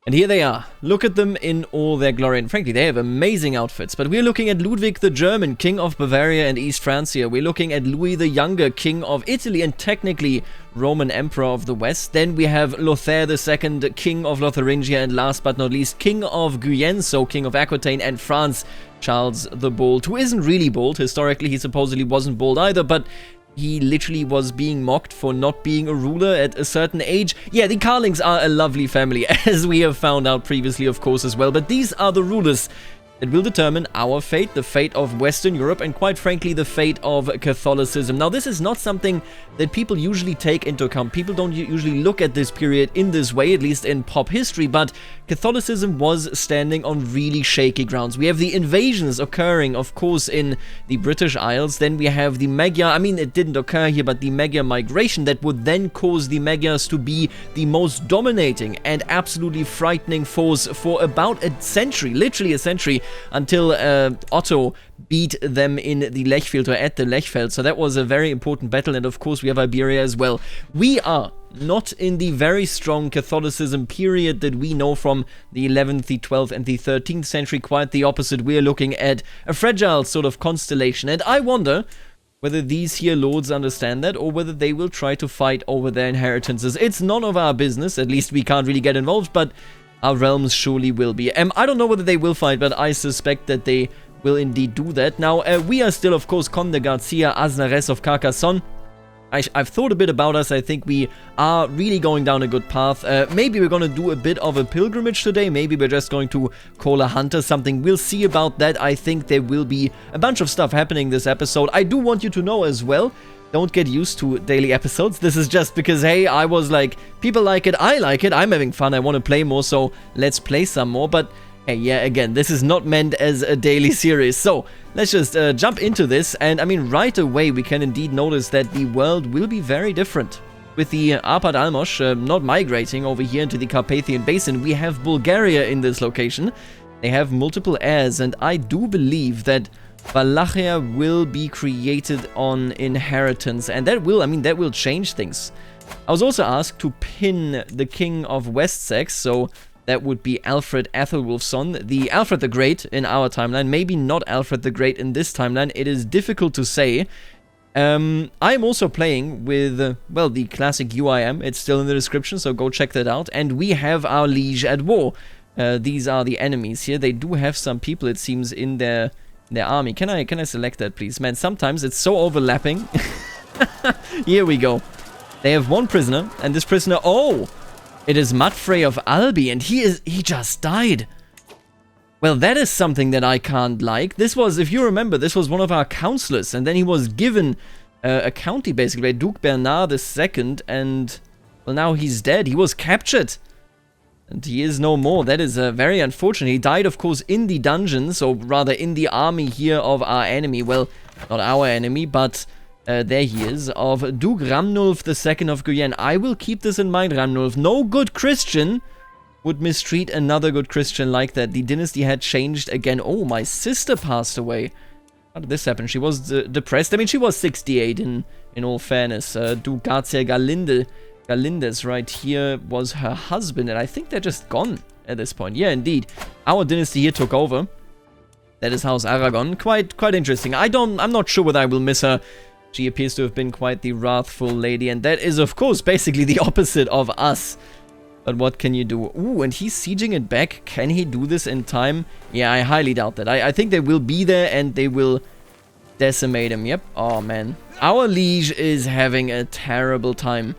And here they are. Look at them in all their glory. And frankly, they have amazing outfits. But we're looking at Ludwig the German, King of Bavaria and East Francia. We're looking at Louis the Younger, King of Italy and technically Roman Emperor of the West. Then we have Lothair II, King of Lotharingia, and last but not least, King of Guyenne, so King of Aquitaine and France, Charles the Bold, who isn't really bold. Historically, he supposedly wasn't bold either, but he literally was being mocked for not being a ruler at a certain age. Yeah, the Carlings are a lovely family, as we have found out previously, of course, as well. But these are the rulers that will determine our fate, the fate of Western Europe, and quite frankly, the fate of Catholicism. Now, this is not something that people usually take into account. People don't usually look at this period in this way, at least in pop history, but Catholicism was standing on really shaky grounds. We have the invasions occurring, of course, in the British Isles. Then we have the Magyar, I mean, it didn't occur here, but the Magyar migration that would then cause the Magyars to be the most dominating and absolutely frightening force for about a century, literally a century, until Otto beat them in the Lechfeld, or at the Lechfeld. So that was a very important battle, and of course we have Iberia as well. We are not in the very strong Catholicism period that we know from the 11th, the 12th, and the 13th century. Quite the opposite. We are looking at a fragile sort of constellation, and I wonder whether these here lords understand that, or whether they will try to fight over their inheritances. It's none of our business, at least we can't really get involved, but our realms surely will be. I don't know whether they will fight, but I suspect that they will indeed do that. Now, we are still, of course, Conde Garcia Aznares of Carcassonne. I've thought a bit about us. I think we are really going down a good path. Maybe we're going to do a bit of a pilgrimage today. Maybe we're just going to call a hunter something. We'll see about that. I think there will be a bunch of stuff happening this episode. I do want you to know as well, don't get used to daily episodes. This is just because, hey, I was like, people like it, I like it, I'm having fun, I want to play more, so let's play some more. But hey, yeah, again, this is not meant as a daily series. So let's just jump into this. And I mean, right away, we can indeed notice that the world will be very different. With the Arpad Almos not migrating over here into the Carpathian Basin, we have Bulgaria in this location. They have multiple heirs, and I do believe that Wallachia will be created on inheritance, and that will change things. I was also asked to pin the King of Wessex, so that would be Alfred Athelwulfson, the Alfred the Great in our timeline, maybe not Alfred the Great in this timeline, it is difficult to say. I'm also playing with, well, the classic UIM, it's still in the description, so go check that out, and we have our liege at war. These are the enemies here. They do have some people, it seems, in their army. Can I select that, please? Man, sometimes it's so overlapping. Here we go. They have one prisoner, and this prisoner, oh, it is Matfrey of Albi, and he just died. Well, that is something that I can't like. This was, if you remember, this was one of our counselors, and then he was given a county, basically, by Duke Bernard II, and, well, now he's dead. He was captured. And he is no more. That is very unfortunate. He died, of course, in the dungeons, or rather in the army here of our enemy. Well, not our enemy, but there he is, of Duke Ramnulf II of Guyenne. I will keep this in mind, Ramnulf. No good Christian would mistreat another good Christian like that. The dynasty had changed again. Oh, my sister passed away. How did this happen? She was depressed. I mean, she was 68 in all fairness. Duke Garcia Galindes right here was her husband, and I think they're just gone at this point. Yeah, indeed. Our dynasty here took over. That is House Aragon. Quite interesting. I'm not sure whether I will miss her. She appears to have been quite the wrathful lady, and that is, of course, basically the opposite of us. But what can you do? Ooh, and he's sieging it back. Can he do this in time? Yeah, I highly doubt that. I think they will be there, and they will decimate him. Yep. Oh, man. Our liege is having a terrible time.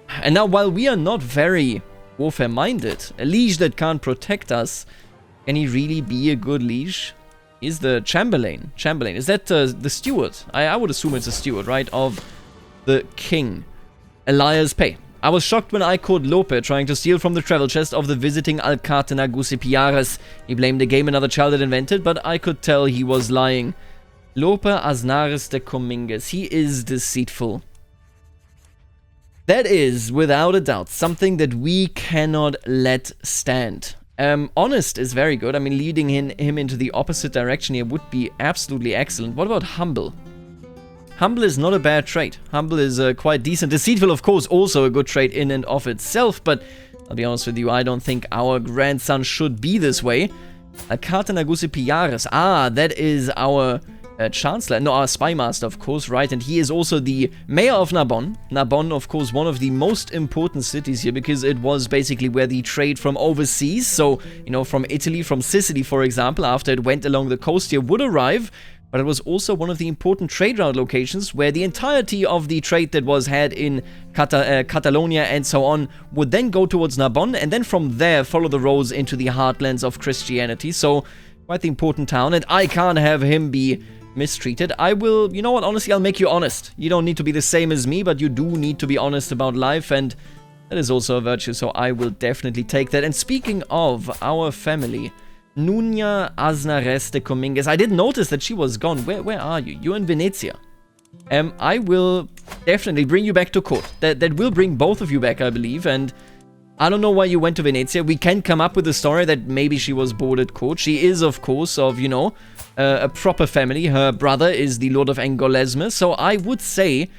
And now, while we are not very warfare-minded, a liege that can't protect us, can he really be a good liege? He's the Chamberlain. Is that the steward? I would assume it's a steward, right? Of the king. Elias Pay. I was shocked when I caught Lope trying to steal from the travel chest of the visiting Alcatena Gusipiares. He blamed the game another child had invented, but I could tell he was lying. Lope Aznares de Cominges. He is deceitful. That is, without a doubt, something that we cannot let stand. Honest is very good. I mean, leading him into the opposite direction here would be absolutely excellent. What about humble? Humble is not a bad trait. Humble is quite decent. Deceitful, of course, also a good trait in and of itself, but I'll be honest with you, I don't think our grandson should be this way. Alcate Nagusi Piares. Ah, that is our Chancellor. No, our Spy Master, of course, right? And he is also the Mayor of Narbonne. Narbonne, of course, one of the most important cities here because it was basically where the trade from overseas, so, you know, from Italy, from Sicily, for example, after it went along the coast here, would arrive. But it was also one of the important trade route locations where the entirety of the trade that was had in Catalonia and so on would then go towards Narbonne and then from there follow the roads into the heartlands of Christianity. So, quite the important town, and I can't have him be mistreated. I will, you know what, honestly, I'll make you honest. You don't need to be the same as me, but you do need to be honest about life, and that is also a virtue, so I will definitely take that. And speaking of our family, Nuña Aznarés de Comínguez. I did notice that she was gone. Where are you? You're in Venezia. I will definitely bring you back to court. That will bring both of you back, I believe. And I don't know why you went to Venezia. We can come up with a story that maybe she was bored at court. She is, of course, of, you know, a proper family. Her brother is the Lord of Angolesme. So I would say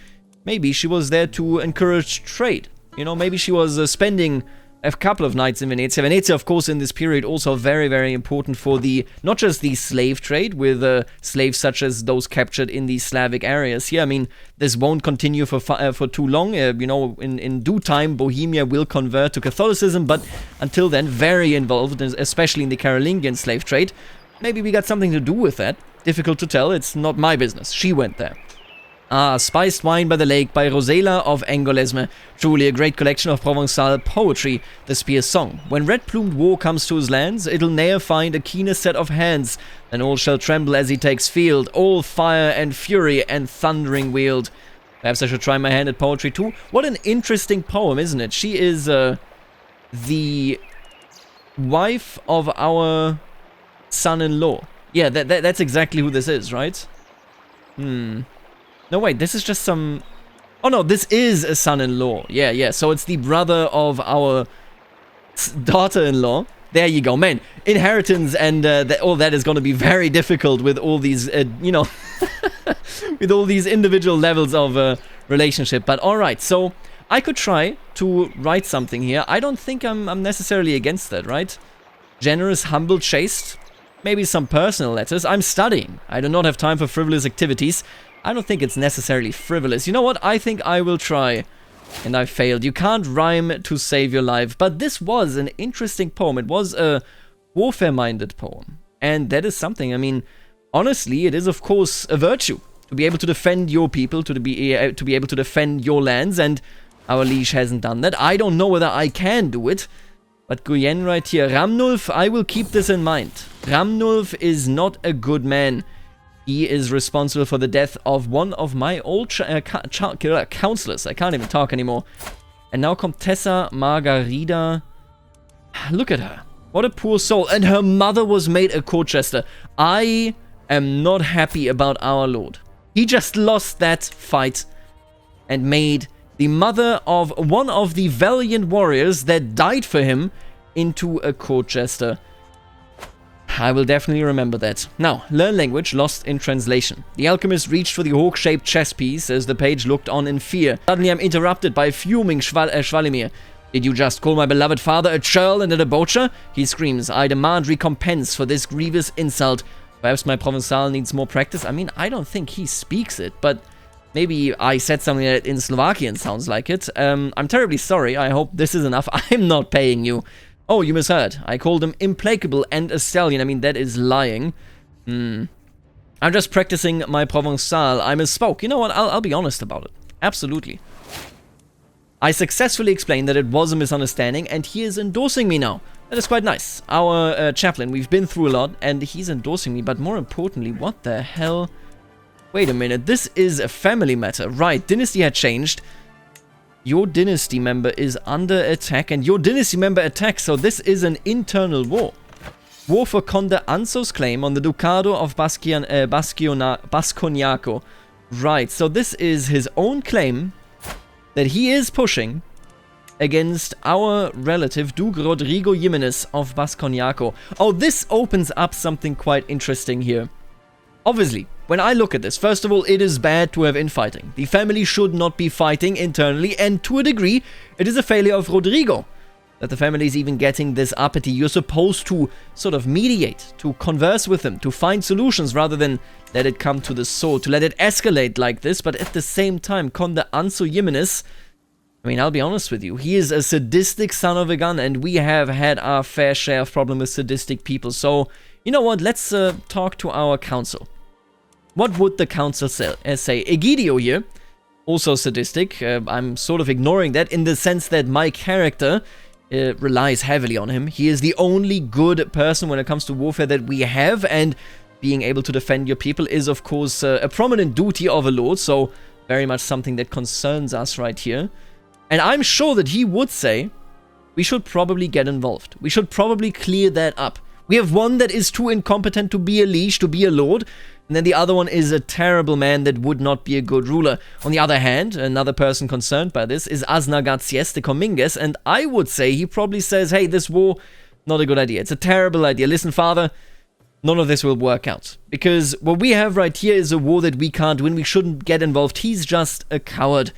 maybe she was there to encourage trade. You know, maybe she was spending a couple of nights in Venezia. Venezia, of course, in this period also very, very important for the, not just the slave trade with slaves such as those captured in the Slavic areas here. I mean, this won't continue for too long. You know, in due time, Bohemia will convert to Catholicism, but until then, very involved, especially in the Carolingian slave trade. Maybe we got something to do with that. Difficult to tell. It's not my business. She went there. Ah, Spiced Wine by the Lake by Rosela of Angolesme. Truly a great collection of Provençal poetry, the Spear's Song. When red-plumed war comes to his lands, it'll ne'er find a keener set of hands. Then all shall tremble as he takes field, all fire and fury and thundering wield. Perhaps I should try my hand at poetry too. What an interesting poem, isn't it? She is the wife of our son-in-law. Yeah, that's exactly who this is, right? No, wait, this is just some... Oh, no, this is a son-in-law. Yeah, so it's the brother of our daughter-in-law. There you go. Man, inheritance and all that is going to be very difficult with all these, you know, with all these individual levels of relationship. But all right, so I could try to write something here. I don't think I'm necessarily against that, right? Generous, humble, chaste. Maybe some personal letters. I'm studying. I do not have time for frivolous activities. I don't think it's necessarily frivolous. You know what? I think I will try. And I failed. You can't rhyme to save your life. But this was an interesting poem. It was a warfare-minded poem. And that is something, I mean, honestly, it is of course a virtue. To be able to defend your people, to be able to defend your lands. And our liege hasn't done that. I don't know whether I can do it. But Guyenne right here. Ramnulf, I will keep this in mind. Ramnulf is not a good man. He is responsible for the death of one of my old counselors. I can't even talk anymore. And now Comtessa Margarida. Look at her. What a poor soul. And her mother was made a court jester. I am not happy about our lord. He just lost that fight and made the mother of one of the valiant warriors that died for him into a court jester. I will definitely remember that. Now, learn language lost in translation. The alchemist reached for the hawk-shaped chess piece as the page looked on in fear. Suddenly I'm interrupted by fuming Schwalimir. Did you just call my beloved father a churl and a debaucher? He screams. I demand recompense for this grievous insult. Perhaps my Provençal needs more practice. I mean, I don't think he speaks it, but maybe I said something that in Slovakian sounds like it. I'm terribly sorry. I hope this is enough. I'm not paying you. Oh, you misheard. I called him implacable and a stallion. I mean, that is lying. I'm just practicing my Provençal. I misspoke. You know what? I'll be honest about it. Absolutely. I successfully explained that it was a misunderstanding, and he is endorsing me now. That is quite nice. Our chaplain, we've been through a lot, and he's endorsing me. But more importantly, what the hell? Wait a minute. This is a family matter. Right, Dynasty had changed. Your dynasty member is under attack, and your dynasty member attacks, so this is an internal war. War for Conde Anzo's claim on the Ducado of Basconiaco. Right, so this is his own claim that he is pushing against our relative Duke Rodrigo Jimenez of Basconiaco. Oh, this opens up something quite interesting here. Obviously, when I look at this, first of all, it is bad to have infighting. The family should not be fighting internally, and to a degree, it is a failure of Rodrigo that the family is even getting this uppity. You're supposed to sort of mediate, to converse with them, to find solutions rather than let it come to the sword, to let it escalate like this. But at the same time, Conde Anso Jimenez, I mean, I'll be honest with you, he is a sadistic son of a gun, and we have had our fair share of problems with sadistic people. So, you know what, let's talk to our council. What would the council say? Egidio here, also sadistic. I'm sort of ignoring that in the sense that my character relies heavily on him. He is the only good person when it comes to warfare that we have, and being able to defend your people is, of course, a prominent duty of a lord, so very much something that concerns us right here. And I'm sure that he would say, we should probably get involved. We should probably clear that up. We have one that is too incompetent to be a liege, to be a lord, and then the other one is a terrible man that would not be a good ruler. On the other hand, another person concerned by this is Aznagatsies de Cominges, and I would say he probably says, hey, this war, not a good idea. It's a terrible idea. Listen, father, none of this will work out. Because what we have right here is a war that we can't win. We shouldn't get involved. He's just a coward.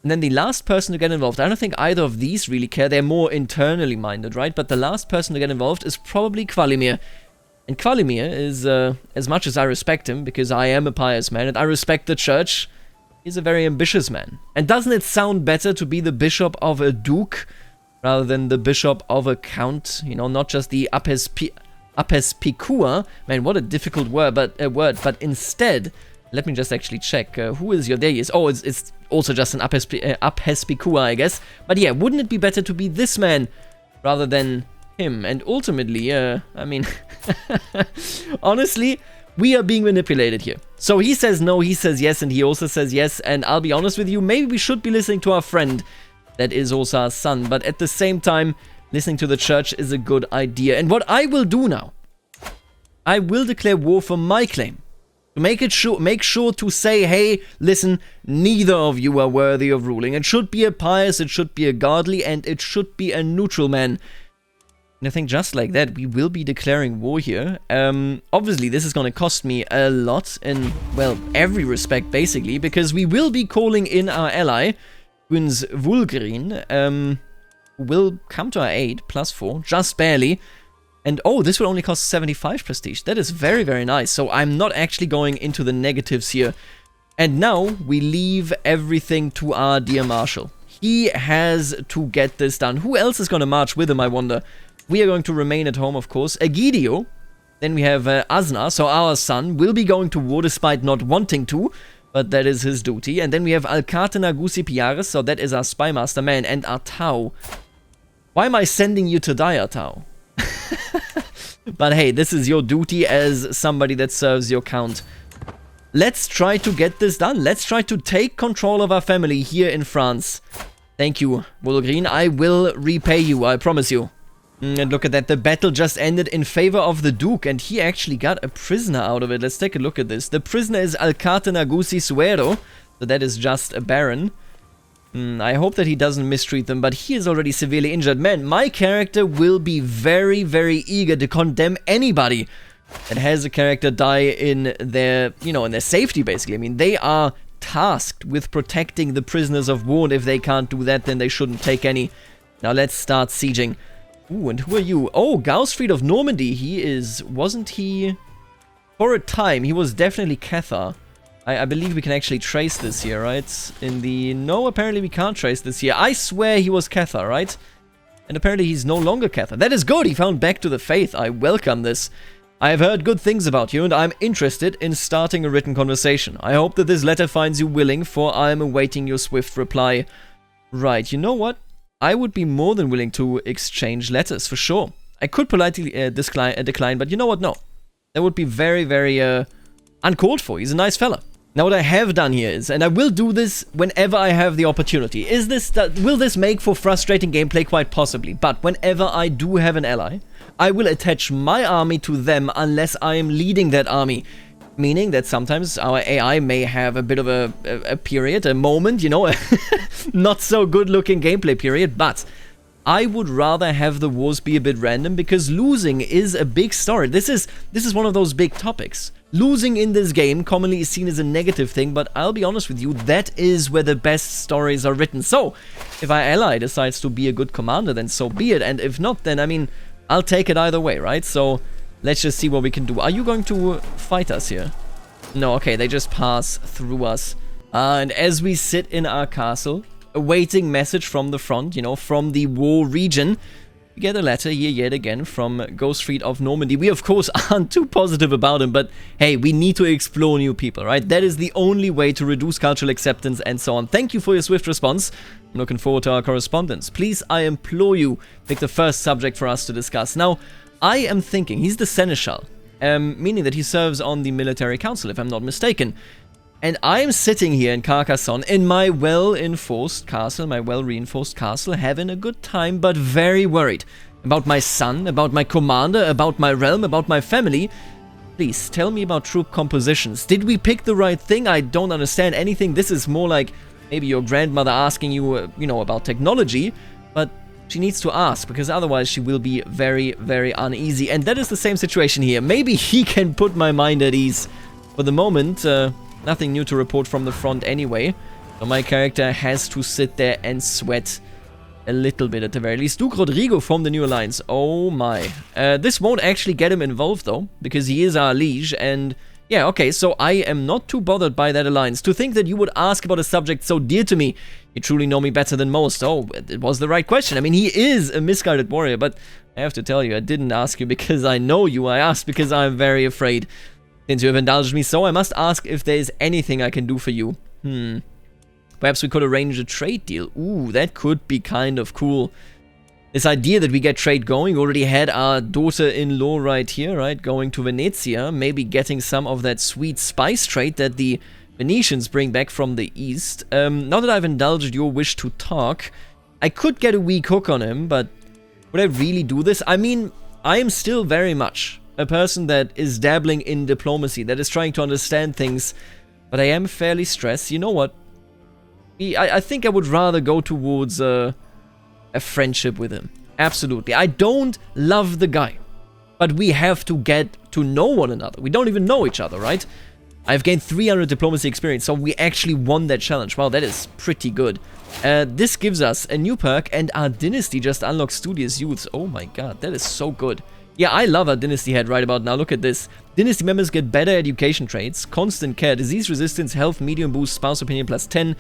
And then the last person to get involved, I don't think either of these really care. They're more internally minded, right? But the last person to get involved is probably Kvalimir. And Kvalimir is, as much as I respect him, because I am a pious man and I respect the church, he's a very ambitious man. And doesn't it sound better to be the bishop of a duke rather than the bishop of a count? You know, not just the apespikua. Man, what a difficult word, but instead, let me just actually check. Who is your... There he is. Oh, it's also just an apespikua, I guess. But yeah, wouldn't it be better to be this man rather than him? And ultimately, I mean, honestly, we are being manipulated here. So he says no, he says yes, and he also says yes. And I'll be honest with you, maybe we should be listening to our friend that is also our son. But at the same time, listening to the church is a good idea. And what I will do now, I will declare war for my claim. To make sure to say, hey, listen, neither of you are worthy of ruling. It should be a pious, it should be a godly, and it should be a neutral man. And I think just like that, we will be declaring war here. Obviously, this is going to cost me a lot in, well, every respect, basically, because we will be calling in our ally, Guns Vulgrin, who will come to our aid, +4, just barely. And oh, this will only cost 75 prestige. That is very, very nice. So I'm not actually going into the negatives here. And now we leave everything to our dear Marshal. He has to get this done. Who else is going to march with him, I wonder? We are going to remain at home, of course. Egidio. Then we have Azna, so our son, will be going to war despite not wanting to. But that is his duty. And then we have Alcate Nagusi Piares, so that is our spy master man. And Artau. Why am I sending you to die, Artau? But hey, this is your duty as somebody that serves your count. Let's try to get this done. Let's try to take control of our family here in France. Thank you, Volgrin. I will repay you, I promise you. And look at that, the battle just ended in favor of the Duke, and he actually got a prisoner out of it. Let's take a look at this. The prisoner is Alcate Nagusi Suero, so that is just a baron. I hope that he doesn't mistreat them, but he is already severely injured. Man, my character will be very, very eager to condemn anybody that has a character die in their, you know, in their safety, basically. I mean, they are tasked with protecting the prisoners of war, and if they can't do that, then they shouldn't take any. Now let's start sieging. Ooh, and who are you? Oh, Gausfried of Normandy. He is, wasn't he? For a time, he was definitely Cathar. I believe we can actually trace this here, right? No, apparently we can't trace this here. I swear he was Cathar, right? And apparently he's no longer Cathar. That is good, he found back to the faith. I welcome this. I have heard good things about you, and I'm interested in starting a written conversation. I hope that this letter finds you willing, for I am awaiting your swift reply. Right, you know what? I would be more than willing to exchange letters, for sure. I could politely decline, but you know what? No. That would be very, very uncalled for. He's a nice fella. Now what I have done here is, and I will do this whenever I have the opportunity, will this make for frustrating gameplay? Quite possibly, but whenever I do have an ally, I will attach my army to them unless I am leading that army. Meaning that sometimes our AI may have a bit of a period, a moment, you know, a not so good looking gameplay period, but I would rather have the wars be a bit random, because losing is a big story. This is one of those big topics. Losing in this game commonly is seen as a negative thing, but I'll be honest with you, that is where the best stories are written. So, if our ally decides to be a good commander, then so be it, and if not, then, I mean, I'll take it either way, right? So, let's just see what we can do. Are you going to fight us here? No, okay, they just pass through us. And as we sit in our castle, awaiting message from the front, you know, from the war region, we get a letter here yet again from Gostfried of Normandy. We, of course, aren't too positive about him, but hey, we need to explore new people, right? That is the only way to reduce cultural acceptance and so on. Thank you for your swift response. I'm looking forward to our correspondence. Please, I implore you, pick the first subject for us to discuss. Now, I am thinking, he's the Seneschal, meaning that he serves on the military council, if I'm not mistaken. And I'm sitting here in Carcassonne, in my well-enforced castle, my well-reinforced castle, having a good time, but very worried about my son, about my commander, about my realm, about my family. Please, tell me about troop compositions. Did we pick the right thing? I don't understand anything. This is more like maybe your grandmother asking you, you know, about technology, but she needs to ask, because otherwise she will be very, very uneasy. And that is the same situation here. Maybe he can put my mind at ease. For the moment, nothing new to report from the front anyway. So my character has to sit there and sweat a little bit at the very least. Duke Rodrigo from the New Alliance. Oh my. This won't actually get him involved though, because he is our liege. And yeah, okay, so I am not too bothered by that alliance. To think that you would ask about a subject so dear to me. You truly know me better than most. Oh, it was the right question. I mean, he is a misguided warrior, but I have to tell you, I didn't ask you because I know you. I asked because I'm very afraid. Since you have indulged me so, I must ask if there is anything I can do for you. Perhaps we could arrange a trade deal. Ooh, that could be kind of cool. This idea that we get trade going, we already had our daughter-in-law right here, right? Going to Venezia, maybe getting some of that sweet spice trade that the Venetians bring back from the east. Now that I've indulged your wish to talk, I could get a weak hook on him, but would I really do this? I mean, I am still very much a person that is dabbling in diplomacy, that is trying to understand things, but I am fairly stressed. You know what? I think I would rather go towards a friendship with him. Absolutely. I don't love the guy, but we have to get to know one another. We don't even know each other, right? I've gained 300 diplomacy experience, so we actually won that challenge. Wow, that is pretty good. This gives us a new perk, and our dynasty just unlocks studious youths. Oh my god, that is so good. Yeah, I love our dynasty head right about now. Look at this. Dynasty members get better education traits, constant care, disease resistance, health, medium boost, spouse opinion plus 10,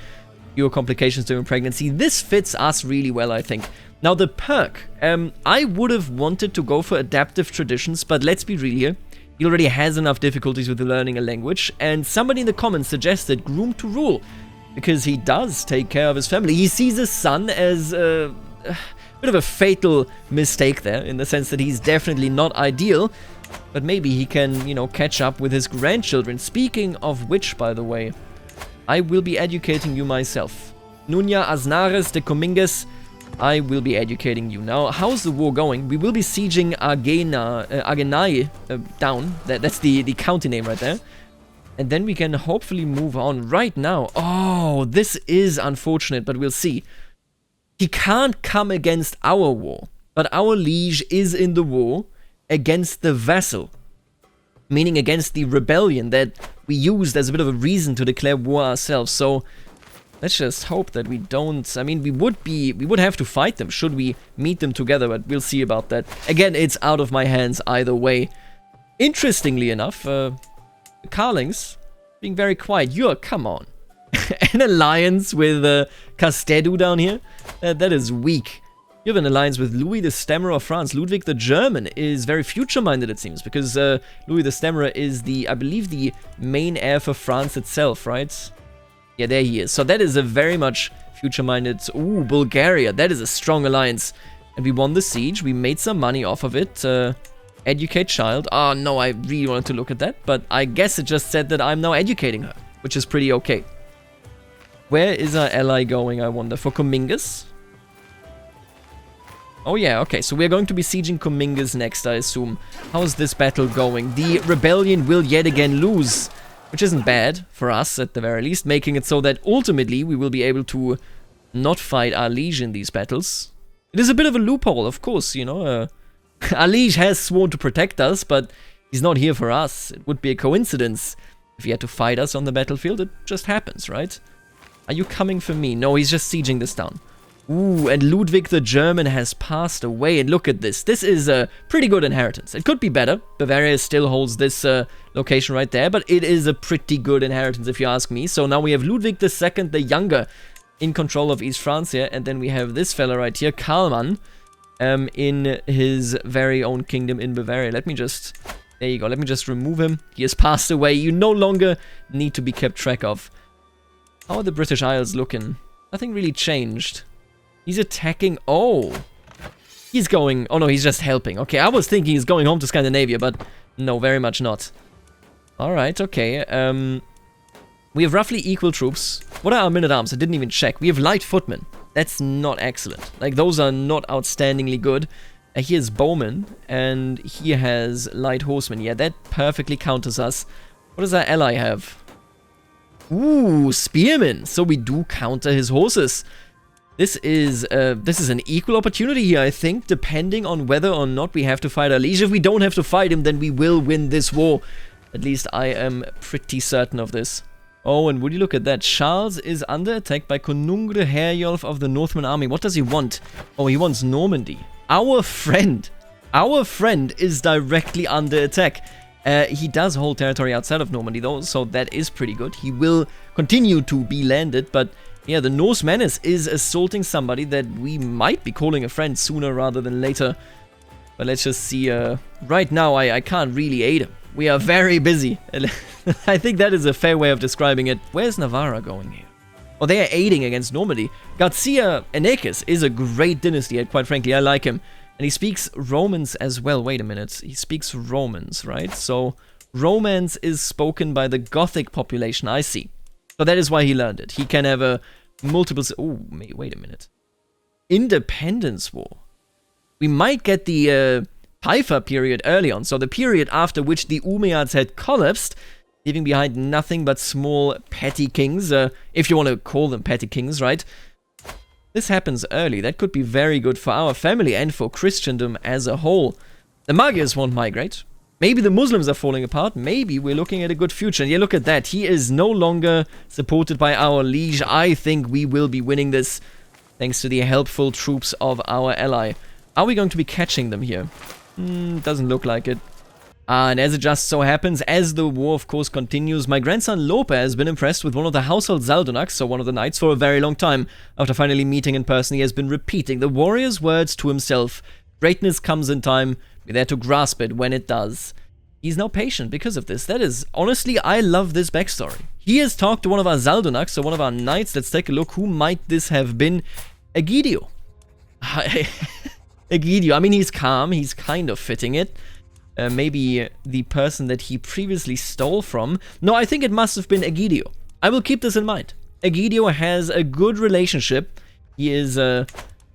fewer complications during pregnancy. This fits us really well, I think. Now, the perk. I would have wanted to go for adaptive traditions, but let's be real here. He already has enough difficulties with learning a language, and somebody in the comments suggested Groom to Rule, because he does take care of his family. He sees his son as a bit of a fatal mistake there, in the sense that he's definitely not ideal, but maybe he can, you know, catch up with his grandchildren. Speaking of which, by the way, I will be educating you myself. Nunya Aznares de Cominges, I will be educating you. Now, how's the war going? We will be sieging Agenai down. That's the county name right there. And then we can hopefully move on right now. Oh, this is unfortunate, but we'll see. He can't come against our war, but our liege is in the war against the vassal, meaning against the rebellion that we used as a bit of a reason to declare war ourselves. So let's just hope that we don't. I mean, we would have to fight them should we meet them together, but we'll see about that. Again, it's out of my hands either way. Interestingly enough, Carlings being very quiet. Come on. An alliance with Castedu down here? That is weak. You have an alliance with Louis the Stammerer of France. Ludwig the German is very future-minded, it seems, because Louis the Stammerer is I believe, the main heir for France itself, right? Yeah, there he is. So that is a very much future-minded... Ooh, Bulgaria. That is a strong alliance. And we won the siege. We made some money off of it. Educate child. Oh, no, I really wanted to look at that. But I guess it just said that I'm now educating her, which is pretty okay. Where is our ally going, I wonder? For Cominges? Oh yeah, okay, so we're going to be sieging Cominges next, I assume. How is this battle going? The rebellion will yet again lose, which isn't bad for us, at the very least, making it so that ultimately we will be able to not fight our liege in these battles. It is a bit of a loophole, of course, you know. Our liege has sworn to protect us, but He's not here for us. It would be a coincidence if he had to fight us on the battlefield. It just happens, right? Are you coming for me? No, he's just sieging this town. Ooh, and Ludwig the German has passed away. And look at this. This is a pretty good inheritance. It could be better. Bavaria still holds this location right there, but it is a pretty good inheritance if you ask me. So now we have Ludwig II the Younger in control of East Francia, and then we have this fella right here, Karlmann, in his very own kingdom in Bavaria. Let me just... There you go. Let me just remove him. He has passed away. You no longer need to be kept track of. How are the British Isles looking? Nothing really changed. He's attacking... Oh! He's going... Oh no, he's just helping. Okay, I was thinking he's going home to Scandinavia, but no, very much not. Alright, okay. We have roughly equal troops. What are our men-at-arms? I didn't even check. We have light footmen. That's not excellent. Like, those are not outstandingly good. Here's bowmen, and he has light horsemen. Yeah, that perfectly counters us. What does our ally have? Ooh, spearmen. So we do counter his horses. This is an equal opportunity here, I think, depending on whether or not we have to fight our liege. If we don't have to fight him, then we will win this war. At least I am pretty certain of this. Oh, and would you look at that? Charles is under attack by Konungr Herjolf of the Northman army. What does he want? Oh, he wants Normandy. Our friend is directly under attack. He does hold territory outside of Normandy though, so that is pretty good. He will continue to be landed, but yeah, the Norse menace is assaulting somebody that we might be calling a friend sooner rather than later. But let's just see. Right now, I can't really aid him. We are very busy. I think that is a fair way of describing it. Where's Navarra going here? Oh, they are aiding against Normandy. Garcia Enriquez is a great dynasty, quite frankly. I like him. And he speaks Romans as well. Wait a minute. He speaks Romans, right? So, Romance is spoken by the Gothic population, I see. So that is why he learned it. He can have a multiple... Oh, wait a minute. Independence War. We might get the Taifa period early on. So the period after which the Umayyads had collapsed, leaving behind nothing but small petty kings, if you want to call them petty kings, right? This happens early. That could be very good for our family and for Christendom as a whole. The Magyars won't migrate. Maybe the Muslims are falling apart. Maybe we're looking at a good future. And yeah, look at that. He is no longer supported by our liege. I think we will be winning this thanks to the helpful troops of our ally. Are we going to be catching them here? Doesn't look like it. And as it just so happens, as the war of course continues, my grandson Lope has been impressed with one of the household Zaldunaks, so one of the knights, for a very long time. After finally meeting in person, he has been repeating the warrior's words to himself. Greatness comes in time, be there to grasp it when it does. He's now patient because of this. That is, honestly, I love this backstory. He has talked to one of our Zaldunaks, so one of our knights. Let's take a look. Who might this have been? Egidio. Egidio. I mean, he's calm. He's kind of fitting it. Maybe the person that he previously stole from. No, I think it must have been Egidio. I will keep this in mind. Egidio has a good relationship. He is, you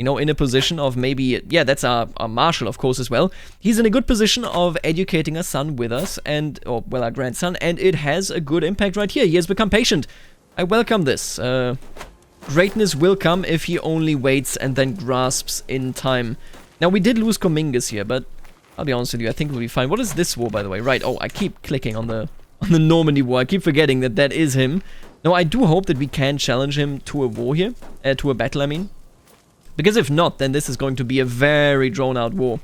know, in a position of maybe... Yeah, that's our marshal, of course, as well. He's in a good position of educating a son with us, and... Or, well, our grandson, and it has a good impact right here. He has become patient. I welcome this. Greatness will come if he only waits and then grasps in time. Now, we did lose Cominges here, but... I'll be honest with you, I think we'll be fine. What is this war, by the way? Right, oh, I keep clicking on the Normandy war. I keep forgetting that that is him. No, I do hope that we can challenge him to a war here. To a battle, I mean. Because if not, then this is going to be a very drawn-out war.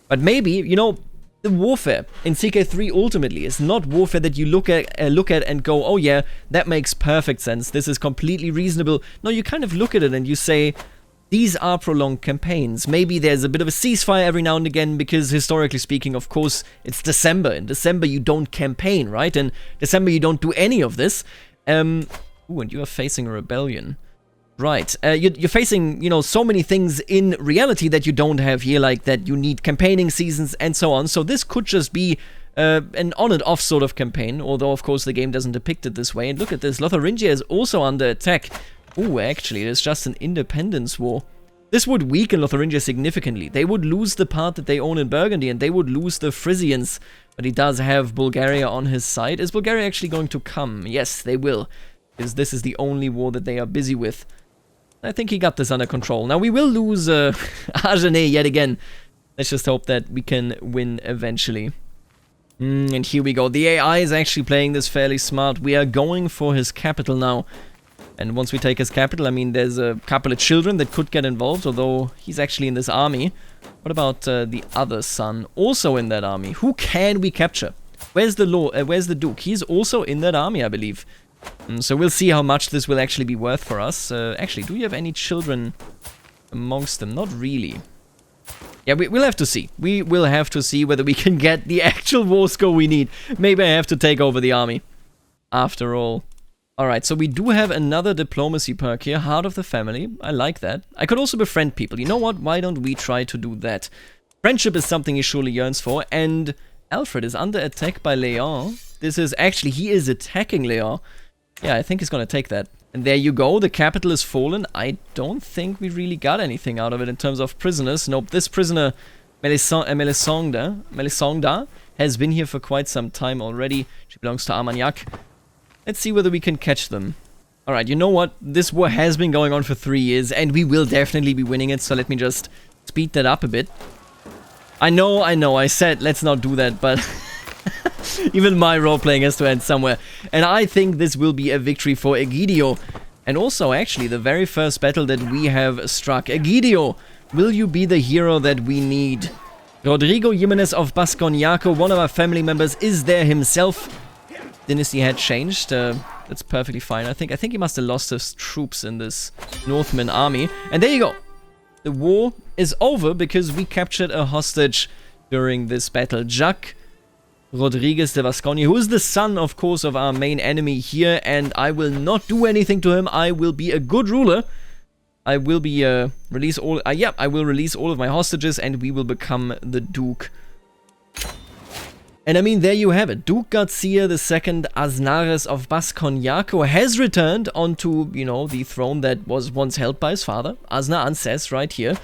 But maybe, you know, the warfare in CK3 ultimately is not warfare that you look at and go, oh yeah, that makes perfect sense. This is completely reasonable. No, you kind of look at it and you say... These are prolonged campaigns. Maybe there's a bit of a ceasefire every now and again because, historically speaking, of course, it's December. In December, you don't campaign, right? In December, you don't do any of this. Ooh, and you are facing a rebellion. Right. You're facing, you know, so many things in reality that you don't have here, like that you need campaigning seasons and so on. So this could just be an on and off sort of campaign, although, of course, the game doesn't depict it this way. And look at this. Lotharingia is also under attack. Ooh, actually, it's just an independence war. This would weaken Lotharingia significantly. They would lose the part that they own in Burgundy, and they would lose the Frisians. But he does have Bulgaria on his side. Is Bulgaria actually going to come? Yes, they will. Because this is the only war that they are busy with. I think he got this under control. Now, we will lose Agenais yet again. Let's just hope that we can win eventually. And here we go. The AI is actually playing this fairly smart. We are going for his capital now. And once we take his capital, I mean, there's a couple of children that could get involved, although he's actually in this army. What about the other son? Also in that army. Who can we capture? Where's the Duke? He's also in that army, I believe. So we'll see how much this will actually be worth for us. Actually, do we have any children amongst them? Not really. Yeah, we'll have to see. We will have to see whether we can get the actual war score we need. Maybe I have to take over the army. After all. Alright, so we do have another diplomacy perk here. Heart of the family. I like that. I could also befriend people. You know what? Why don't we try to do that? Friendship is something he surely yearns for. And Alfred is under attack by Leon. This is actually... He is attacking Leon. Yeah, I think he's gonna take that. And there you go, the capital is fallen. I don't think we really got anything out of it in terms of prisoners. Nope, this prisoner, Melisongda, has been here for quite some time already. She belongs to Armagnac. Let's see whether we can catch them. Alright, you know what? This war has been going on for 3 years, and we will definitely be winning it, so let me just speed that up a bit. I know, I said let's not do that, but... Even my role-playing has to end somewhere. And I think this will be a victory for Egidio. And also, actually, the very first battle that we have struck. Egidio, will you be the hero that we need? Rodrigo Jimenez of Basconiaco, one of our family members, is there himself. Dynasty had changed. That's perfectly fine. I think he must have lost his troops in this Northman army. And there you go. The war is over because we captured a hostage during this battle. Jacques Rodriguez de Vasconia, who is the son, of course, of our main enemy here, and I will not do anything to him. I will be a good ruler. I will be I will release all of my hostages, and we will become the Duke. And I mean, there you have it. Duke Garcia II Aznares of Basconiaco has returned onto, you know, the throne that was once held by his father, Azna Ances, right here.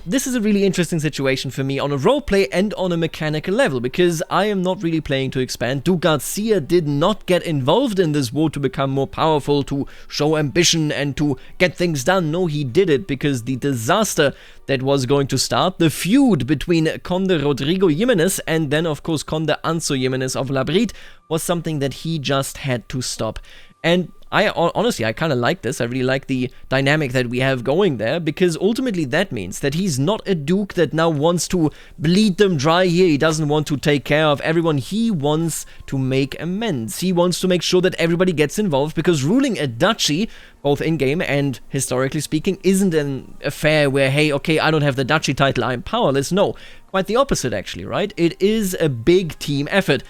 This is a really interesting situation for me on a roleplay and on a mechanical level, because I am not really playing to expand. Duke Garcia did not get involved in this war to become more powerful, to show ambition and to get things done. No, he did it because the disaster that was going to start, the feud between Conde Rodrigo Jimenez and then, of course, Conde Anso Jimenez of Labrit, was something that he just had to stop. And honestly, I kind of like this. I really like the dynamic that we have going there, because ultimately that means that he's not a duke that now wants to bleed them dry here. He doesn't want to take care of everyone. He wants to make amends. He wants to make sure that everybody gets involved, because ruling a duchy, both in-game and historically speaking, isn't an affair where, hey, okay, I don't have the duchy title, I'm powerless. No, quite the opposite actually, right? It is a big team effort.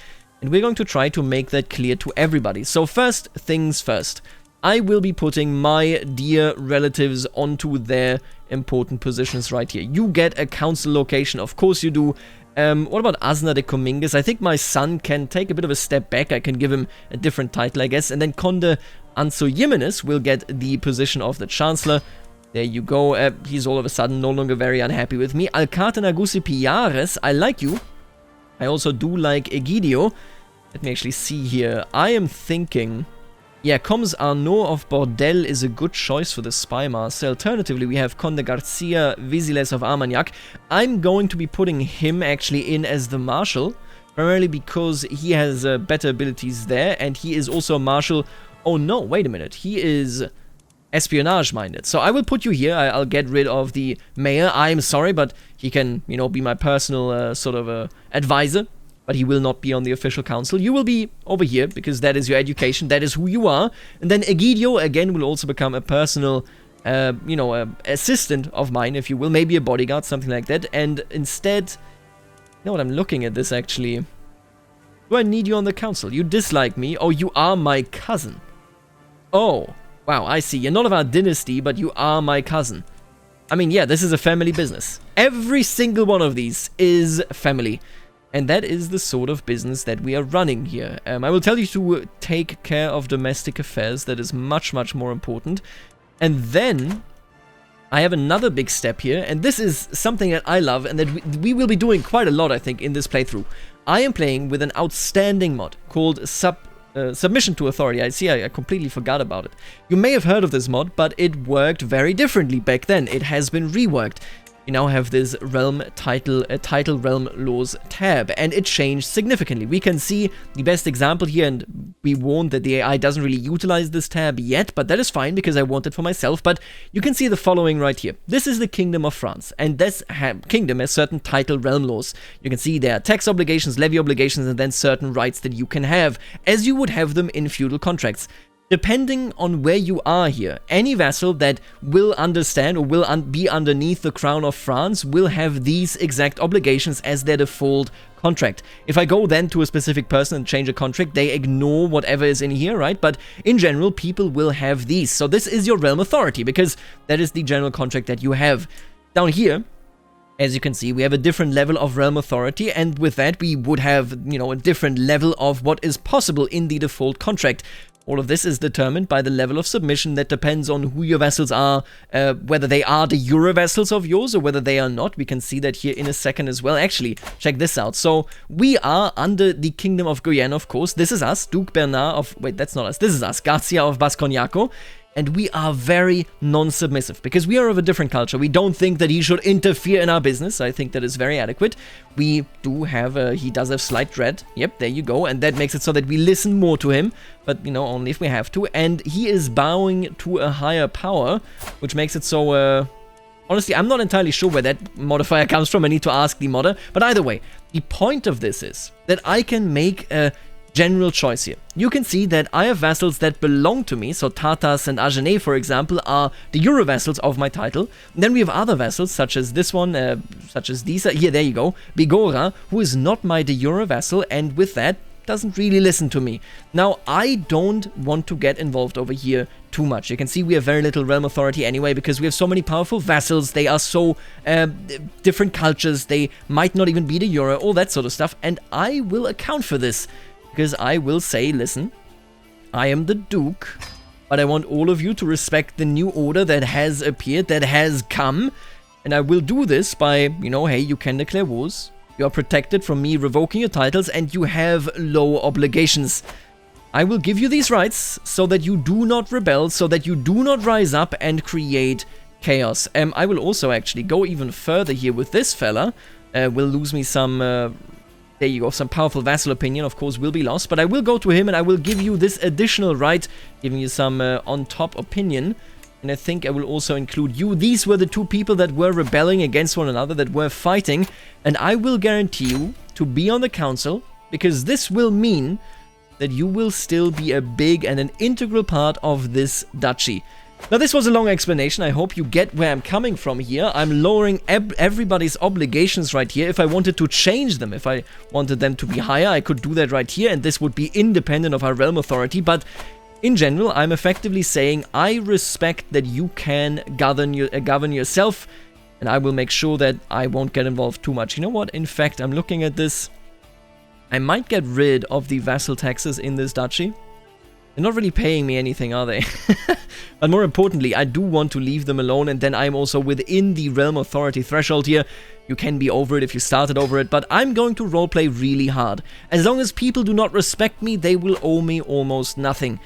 And we're going to try to make that clear to everybody. So first things first, I will be putting my dear relatives onto their important positions right here. You get a council location, of course you do. What about Asna de Cominges? I think my son can take a bit of a step back. I can give him a different title, I guess. And then Conde Anso Jimenez will get the position of the Chancellor. There you go. He's all of a sudden no longer very unhappy with me. Alcate Nagusi Piares, I like you. I also do like Egidio. Let me actually see here. I am thinking... Yeah, Comes Arnaud of Bordel is a good choice for the spy master. Alternatively, we have Conde Garcia Visiles of Armagnac. I'm going to be putting him actually in as the marshal, primarily because he has better abilities there, and he is also a marshal. Oh no, wait a minute. He is espionage-minded. So I will put you here. I'll get rid of the mayor. I'm sorry, but he can, you know, be my personal sort of advisor. But he will not be on the official council. You will be over here, because that is your education, that is who you are. And then Egidio, again, will also become a personal, you know, assistant of mine, if you will. Maybe a bodyguard, something like that. And instead, you know what, I'm looking at this, actually. Do I need you on the council? You dislike me. Oh, you are my cousin. Oh, wow, I see. You're not of our dynasty, but you are my cousin. I mean, yeah, this is a family business. Every single one of these is family. And that is the sort of business that we are running here. I will tell you to take care of domestic affairs. That is much, much more important. And then I have another big step here. And this is something that I love and that we will be doing quite a lot, I think, in this playthrough. I am playing with an outstanding mod called Submission to Authority. I completely forgot about it. You may have heard of this mod, but it worked very differently back then. It has been reworked. we now have this realm title realm laws tab, and it changed significantly. We can see the best example here, and we warned that the AI doesn't really utilize this tab yet, but that is fine because I want it for myself. But you can see the following right here. This is the Kingdom of France, and this kingdom has certain title realm laws. You can see there are tax obligations, levy obligations, and then certain rights that you can have, as you would have them in feudal contracts. Depending on where you are here, any vassal that will understand or will be underneath the crown of France will have these exact obligations as their default contract. If I go then to a specific person and change a contract, they ignore whatever is in here, right? But in general, people will have these. So this is your realm authority, because that is the general contract that you have. Down here, as you can see, we have a different level of realm authority, and with that we would have, you know, a different level of what is possible in the default contract. All of this is determined by the level of submission that depends on who your vassals are, whether they are de jure vassals of yours or whether they are not. We can see that here in a second as well. Actually, check this out. So we are under the Kingdom of Guyenne, of course. This is us, Duke Bernard of... Wait, that's not us. This is us, Garcia of Basconiaco. And we are very non-submissive, because we are of a different culture. We don't think that he should interfere in our business. I think that is very adequate. We do have, he does have slight dread. Yep, there you go. And that makes it so that we listen more to him, but, you know, only if we have to. And he is bowing to a higher power, which makes it so, honestly, I'm not entirely sure where that modifier comes from. I need to ask the modder. But either way, the point of this is that I can make a general choice here. You can see that I have vassals that belong to me, so Tartas and Agenais, for example, are the Euro vassals of my title. And then we have other vassals, such as this one, such as these, here, there you go, Bigora, who is not my de jure vassal, and with that, doesn't really listen to me. Now, I don't want to get involved over here too much. You can see we have very little realm authority anyway, because we have so many powerful vassals. They are so different cultures, they might not even be de jure, all that sort of stuff, and I will account for this. Because I will say, listen, I am the Duke, but I want all of you to respect the new order that has appeared, that has come. And I will do this by, you know, hey, you can declare wars. You are protected from me revoking your titles, and you have low obligations. I will give you these rights so that you do not rebel, so that you do not rise up and create chaos. I will also actually go even further here with this fella. Will lose me some... there you go, some powerful vassal opinion, of course, will be lost. But I will go to him and I will give you this additional right, giving you some on-top opinion. And I think I will also include you. These were the two people that were rebelling against one another, that were fighting. And I will guarantee you to be on the council, because this will mean that you will still be a big and an integral part of this duchy. Now, this was a long explanation. I hope you get where I'm coming from here. I'm lowering everybody's obligations right here. If I wanted to change them, if I wanted them to be higher, I could do that right here, and this would be independent of our realm authority. But in general, I'm effectively saying I respect that you can govern yourself, and I will make sure that I won't get involved too much. You know what? In fact, I'm looking at this. I might get rid of the vassal taxes in this duchy. They're not really paying me anything, are they? But more importantly, I do want to leave them alone, and then I'm also within the realm authority threshold here. You can be over it if you started over it, but I'm going to roleplay really hard. As long as people do not respect me, they will owe me almost nothing.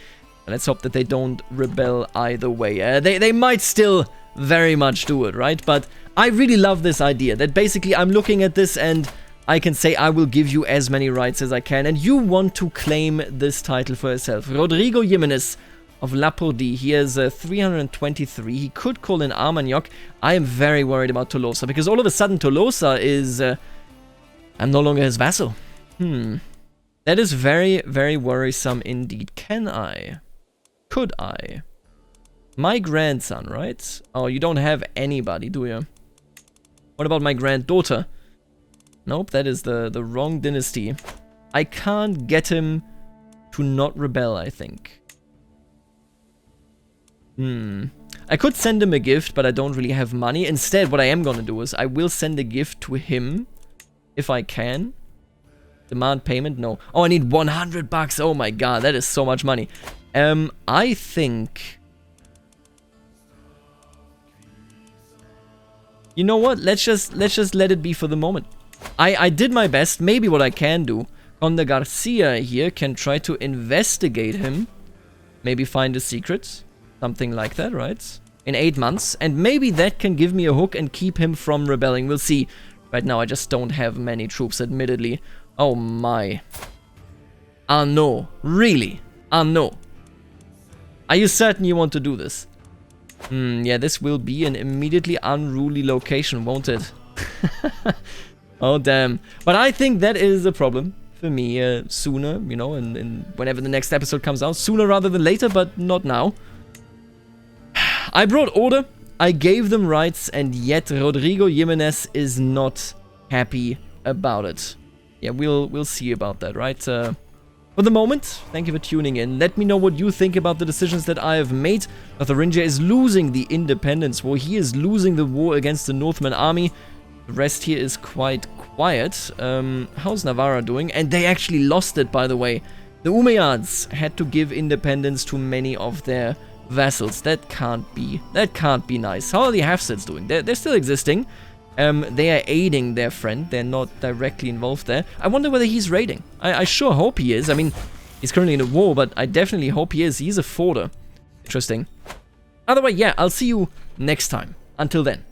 And let's hope that they don't rebel either way. They might still very much do it, right? But I really love this idea, that basically I'm looking at this and I can say I will give you as many rights as I can, and you want to claim this title for yourself. Rodrigo Jimenez of Lapourdie, he has 323. He could call in Armagnac. I am very worried about Tolosa, because all of a sudden Tolosa is... I'm no longer his vassal. That is very, very worrisome indeed. Can I? Could I? My grandson, right? Oh, you don't have anybody, do you? What about my granddaughter? Nope, that is the wrong dynasty. I can't get him to not rebel, I think. I could send him a gift, but I don't really have money. Instead, what I am gonna do is I will send a gift to him, if I can. Demand payment? No. Oh, I need 100 bucks. Oh my god, that is so much money. I think... You know what? Let's just let it be for the moment. I did my best. Maybe what I can do, Conde Garcia here can try to investigate him. Maybe find a secret. Something like that, right? in 8 months, and maybe that can give me a hook and keep him from rebelling. We'll see. Right now, I just don't have many troops, admittedly. Oh my. Ah, no. Really? Ah, no. Are you certain you want to do this? Yeah, this will be an immediately unruly location, won't it? Oh, damn. But I think that is a problem for me sooner, you know, and whenever the next episode comes out. Sooner rather than later, but not now. I brought order, I gave them rights, and yet Rodrigo Jimenez is not happy about it. Yeah, we'll see about that, right? For the moment, thank you for tuning in. Let me know what you think about the decisions that I have made. Lotharingia is losing the independence war. He is losing the war against the Northman army. The rest here is quite quiet. How's Navarra doing? And they actually lost it, by the way. The Umayyads had to give independence to many of their vassals. That can't be nice. How are the Hafsids doing? They're still existing. They are aiding their friend. They're not directly involved there. I wonder whether he's raiding. I sure hope he is. I mean, he's currently in a war, but I definitely hope he is. He's a forder. Interesting. Otherwise, yeah, I'll see you next time. Until then.